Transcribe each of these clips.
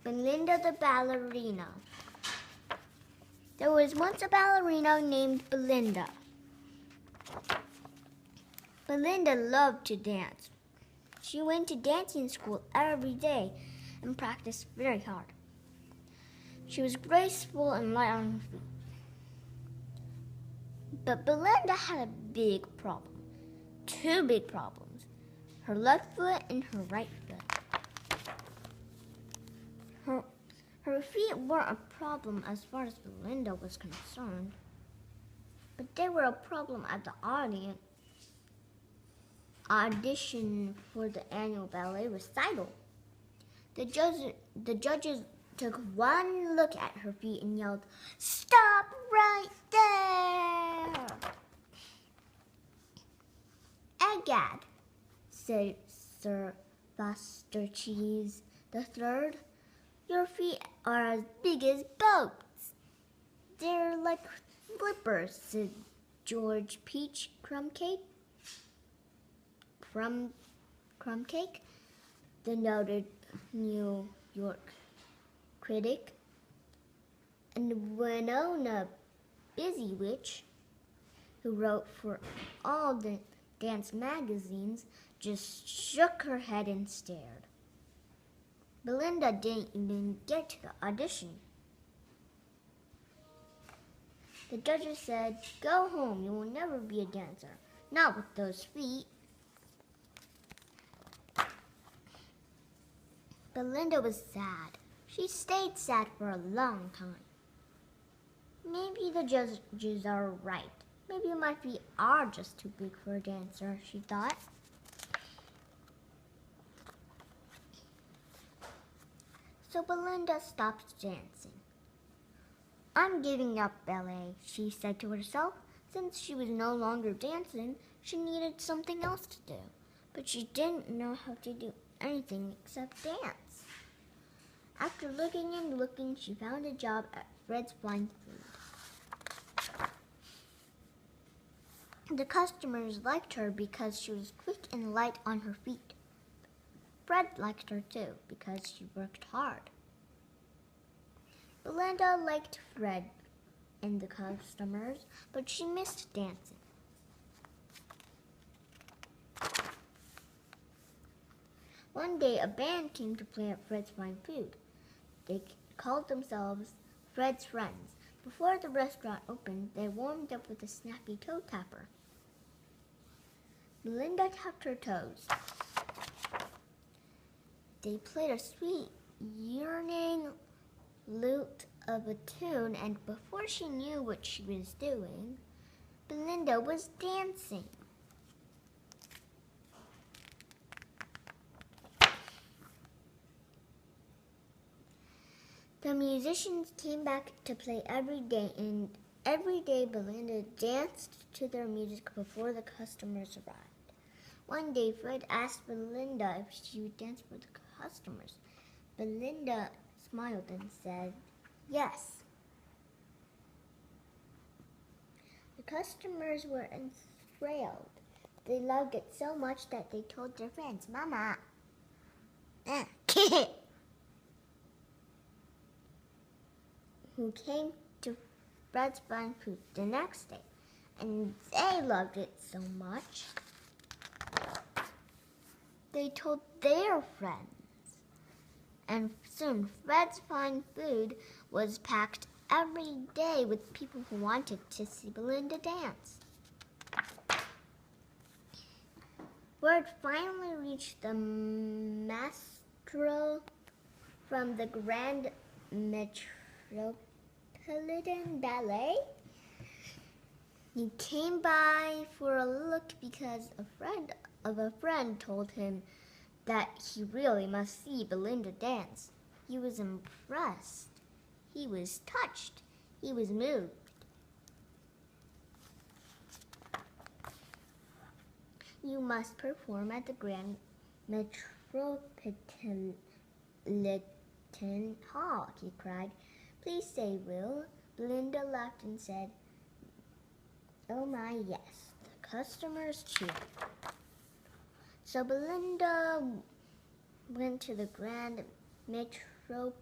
Belinda the Ballerina. There was once a ballerina named Belinda. Belinda loved to dance. She went to dancing school every day and practiced very hard. She was graceful and light on her feet. But Belinda had a big problem. Two big problems. Her left foot and her right foot. Her feet weren't a problem as far as Belinda was concerned, but they were a problem at the audition for the annual ballet recital. The judges took one look at her feet and yelled, "Stop right there!" "Egad," said Sir Foster Cheese the Third, "your feet are as big as boats." "They're like slippers," said George Peach Crumcake, the noted New York critic. And Winona Busywitch, who wrote for all the dance magazines, just shook her head and stared. Belinda didn't even get to the audition. The judges said, "Go home, you will never be a dancer, not with those feet." Belinda was sad. She stayed sad for a long time. Maybe the judges are right. Maybe my feet are just too big for a dancer, she thought. So Belinda stopped dancing. "I'm giving up ballet," she said to herself. Since she was no longer dancing, she needed something else to do. But she didn't know how to do anything except dance. After looking and looking, she found a job at Fred's Fine Food. The customers liked her because she was quick and light on her feet. Fred liked her too because she worked hard. Belinda liked Fred and the customers, but she missed dancing. One day, a band came to play at Fred's Fine Food. They called themselves Fred's Friends. Before the restaurant opened, they warmed up with a snappy toe tapper. Belinda tapped her toes. They played a sweet, yearning lilt of a tune, and before she knew what she was doing, Belinda was dancing. The musicians came back to play every day, and every day Belinda danced to their music before the customers arrived. One day, Fred asked Belinda if she would dance for the customers. Belinda smiled and said, "Yes." The customers were enthralled. They loved it so much that they told their friends, "Mama, who came to Fred's Fine Food the next day, and they loved it so much they told their friends. And soon Fred's Fine Food was packed every day with people who wanted to see Belinda dance. Word finally reached the maestro from the Grand Metropolitan Ballet. He came by for a look because a friend told him that he really must see Belinda dance. He was impressed. He was touched. He was moved. "You must perform at the Grand Metropolitan Hall," he cried. "Please say will." Belinda laughed and said, "Oh my, yes." The customers cheered. So Belinda went to the Grand Metropolitan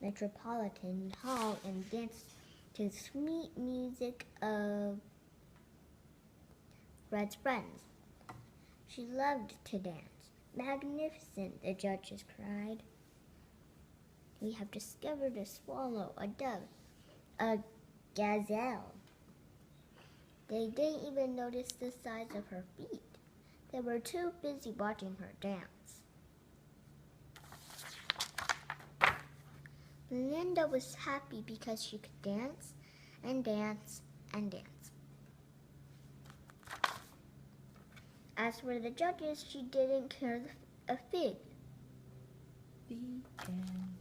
Metropolitan Hall and danced to the sweet music of Fred's friends. She loved to dance. Magnificent, the judges cried. We have discovered a swallow, a dove, a gazelle. They didn't even notice the size of her feet. They were too busy watching her dance. Belinda was happy because she could dance and dance and dance. As for the judges, she didn't care a fig. The end.